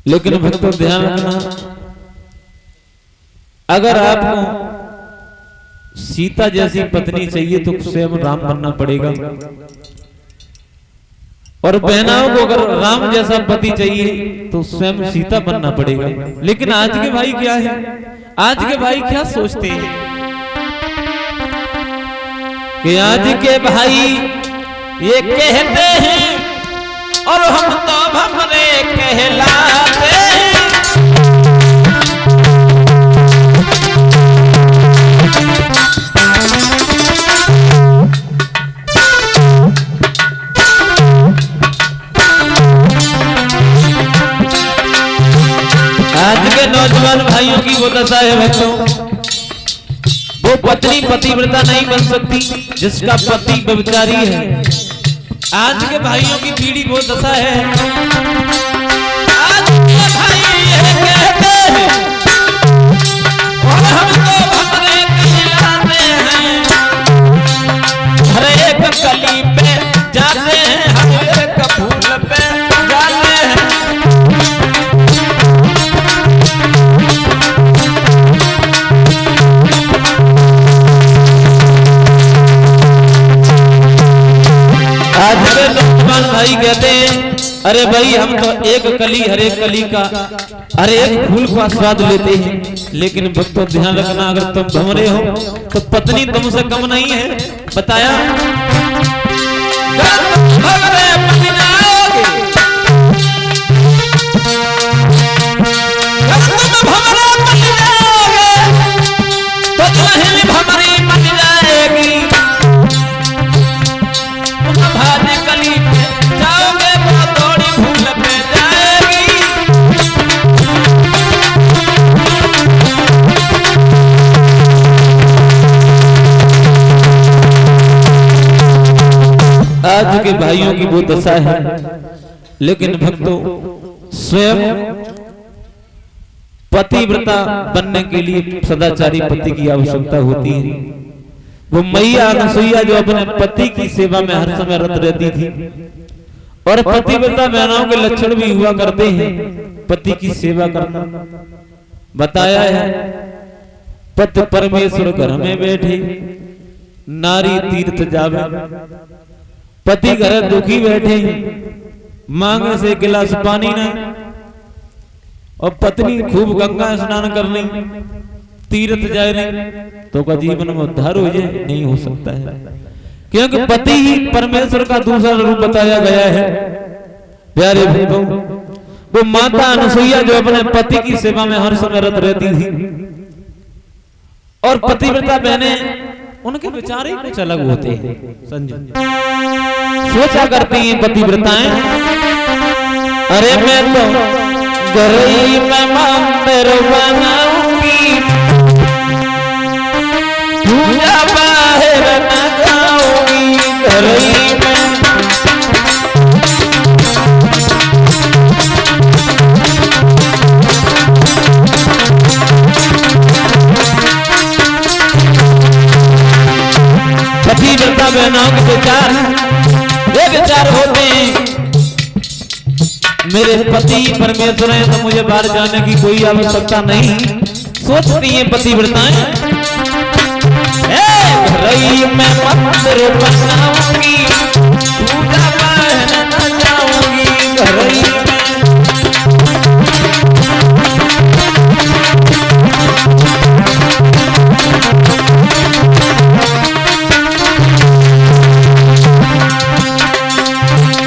लेकिन भक्तों ध्यान रखना, अगर आपको सीता जैसी पत्नी चाहिए तो स्वयं राम बनना पड़ेगा, और बहनाओं को अगर राम जैसा पति चाहिए तो स्वयं सीता बनना पड़ेगा। लेकिन आज के भाई क्या है, आज के भाई क्या सोचते हैं कि आज के भाई ये कहते हैं और हम तो भमरे कहलाते हैं। आज के नौजवान भाइयों की वो दशा है भक्तों, वो पत्नी पतिव्रता नहीं बन सकती जिसका पति व्यभिचारी है। आज के भाइयों की पीढ़ी वो दशा है, आज के भाई ये कहते हैं और हम तो भमरे कहलाते हैं। हर एक कली पे जाते हैं, हर एक फूल पे जाते हैं। आज के नौजवान भाई कहते हैं अरे भाई हम तो एक कली, हर एक कली का, हर एक फूल का स्वाद लेते हैं। लेकिन भक्तों ध्यान रखना, अगर तुम भंवरे हो तो पत्नी तुमसे कम नहीं है। बताया आज के भाइयों की वो दशा है। लेकिन भक्तों स्वयं पतिव्रता बनने के लिए सदाचारी पति की आवश्यकता होती है। वो मैया अनसुईया जो अपने पति की सेवा में हर समय रत रहती थी, और पतिव्रता बहनों के लक्षण भी हुआ करते हैं पति की सेवा करना। बताया है पति परमेश्वर घर में बैठे, नारी तीर्थ जावे। पति घर दुखी बैठे, मांगे से गिलास पानी ना, और पत्नी खूब गंगा स्नान करने तीर्थ जाए नहीं तो का जीवन में उद्धार हो जाए, नहीं हो सकता है। क्योंकि पति ही परमेश्वर का दूसरा रूप बताया गया है। प्यारे भक्तों, वो माता अनसुईया जो अपने पति की सेवा में हर समय रत रहती थी, और पतिव्रता बहनें उनके विचार ही कुछ अलग होते हैं। संजय सोचा करती हैं पतिव्रताएं, अरे मैं तो घर ही में मंदिर बनाऊंगी, पूजा बाहर न जाऊंगी। घर ही में पतिव्रता बहनों के विचार ये विचार होते हैं, मेरे पति परमेश्वर हैं तो मुझे बाहर जाने की कोई आवश्यकता नहीं। सोचती हैं पतिव्रताएं, घर में मंदिर बनाऊंगी, पूजा बाहर न जाऊंगी। घर में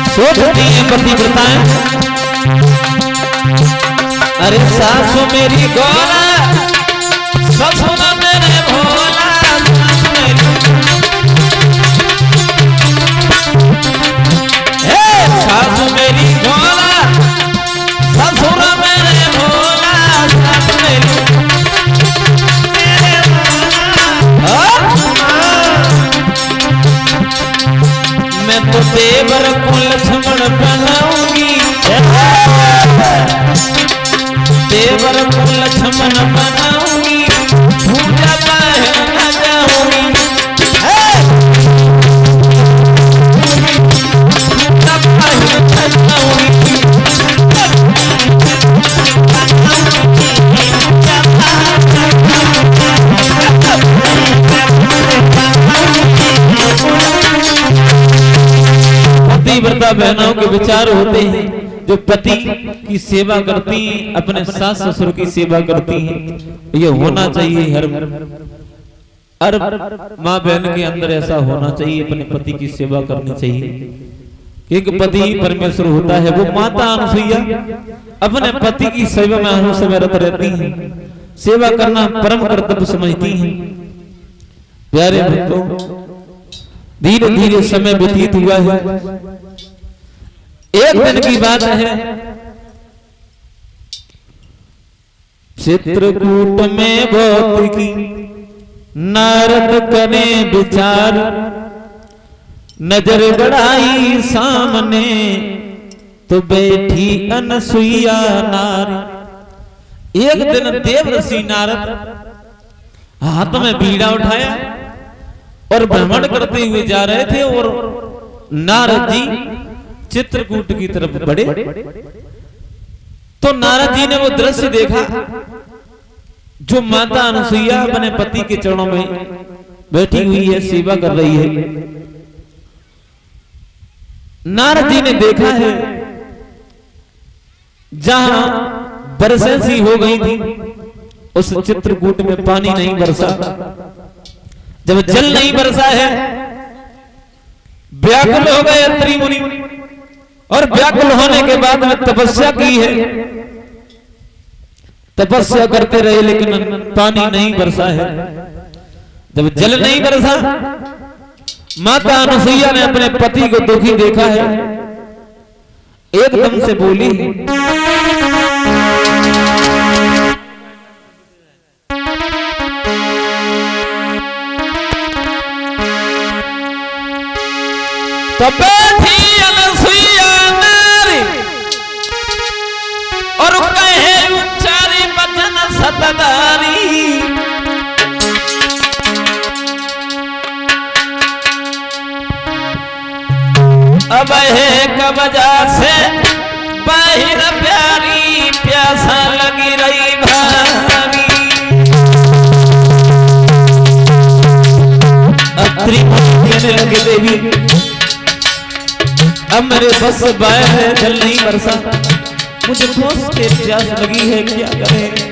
सोचती हैं पतिव्रताएं, अरे सासू मेरी गोरा, ससुर मेरे भोला। सासू मेरी सासू मेरी गोरा, ससुर मेरे भोला। सासू मेरी मैं तो देवर को लक्ष्मण बनाऊंगी, देवर को लक्ष्मण बनाऊंगी, पूजा बाहर न जाऊंगी। पूजा बाहर न जाऊंगी। माता बहनों के विचार होते हैं जो पति की सेवा करती हैं, अपने सास ससुर की सेवा करती हैं। ये होना चाहिए हर माँ बहन के अंदर ऐसा होना चाहिए, अपने पति की सेवा करनी चाहिए। एक पति ही परमेश्वर होता है। वो माता अनुसुईया अपने पति की सेवा में हर समय रत रहती हैं, सेवा करना परम कर्तव्य समझती हैं। प्यारे भक्तों, धीरे धीरे समय व्यतीत हुआ है। एक दिन की बात है, चित्रकूट में भौतिकी नारद करे विचार, नजर बढ़ाई सामने तो बैठी अनसुईया नारी। एक दिन देवर्षि नारद हाथ में बीड़ा उठाया और भ्रमण करते हुए जा रहे थे और नारद जी चित्रकूट की तरफ बढ़े तो नारद जी ने वो दृश्य देखा जो माता अनुसुईया अपने पति के चरणों में बैठी हुई है, सेवा कर रही है। नारद जी ने देखा है जहां बरसें सी हो गई थी उस चित्रकूट में पानी नहीं बरसा। जब जल नहीं बरसा है, व्याकुल हो गए अत्रि मुनि और व्याकुल होने के बाद में तपस्या की है। तपस्या करते रहे लेकिन पानी नहीं बरसा है। जब जल नहीं बरसा, माता अनुसुईया ने अपने पति को दुखी देखा है, एकदम से बोली, तब थी अनुसुईया नारी और कहे उच्चारी बचन सतदारी। अब है कबजा से बाहिर प्यारी, प्यासा लगी रही भारी। अत्रि कहने लगे, देवी अब मेरे बस बाय है, जल नहीं बरसा, मुझे बहुत तेज प्यास लगी है, क्या करें।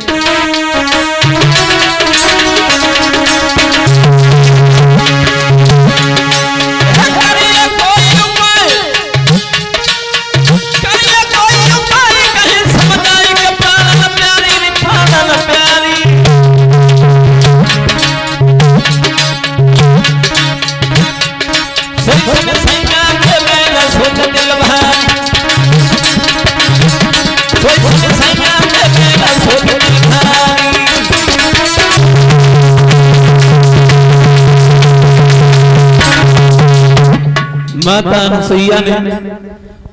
माता अनुसुईया ने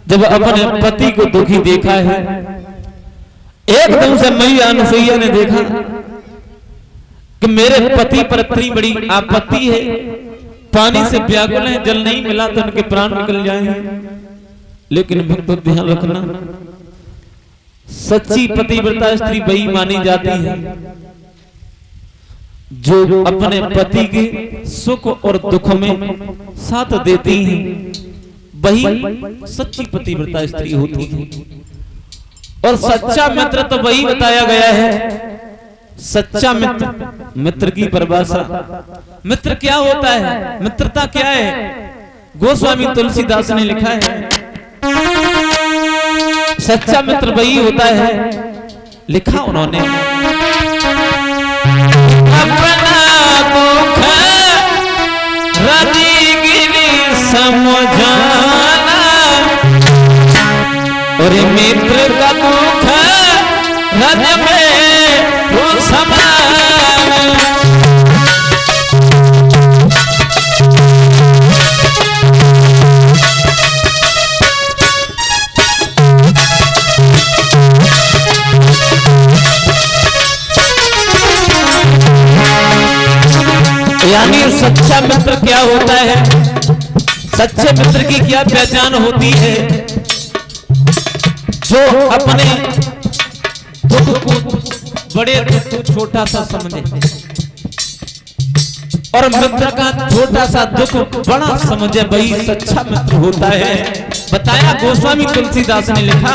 जब अपने पति को दुखी देखा है, एकदम से मैया अनुसुईया ने देखा कि मेरे पति पर इतनी बड़ी आपत्ति है, पानी से व्याकुल है, जल नहीं मिला तो उनके प्राण निकल जाएंगे। लेकिन भक्तों ध्यान रखना, सच्ची पतिव्रता स्त्री वही मानी जाती है जो अपने पति के सुख और दुख में साथ देती हैं, वही सच्ची पतिव्रता स्त्री होती है। और सच्चा मित्र तो वही बताया गया है। सच्चा मित्र, मित्र की परिभाषा, मित्र क्या होता है, मित्रता क्या है, गोस्वामी तुलसीदास ने लिखा है, सच्चा मित्र वही होता है, लिखा उन्होंने, अपना दुख हृदय समझाना और मित्र का दुख हृदय में वो समाना। यानी सच्चा मित्र क्या होता है, सच्चे मित्र की क्या पहचान होती है, जो अपने दुख को बड़े दुख को छोटा सा समझे, और मित्र का छोटा सा दुख बड़ा समझे भाई सच्चा मित्र होता है। बताया गोस्वामी तुलसीदास ने लिखा,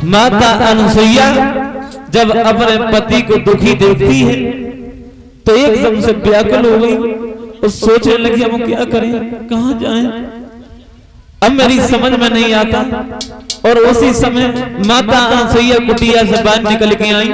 माता अनुसुईया जब अपने पति को दुखी देखती है तो एकदम से व्याकुल हो गई और सोचने लगी हम क्या करें, कहां जाएं, अब मेरी समझ में नहीं आता। और उसी समय माता अनुसुईया कुटिया से बाहर निकल के आई।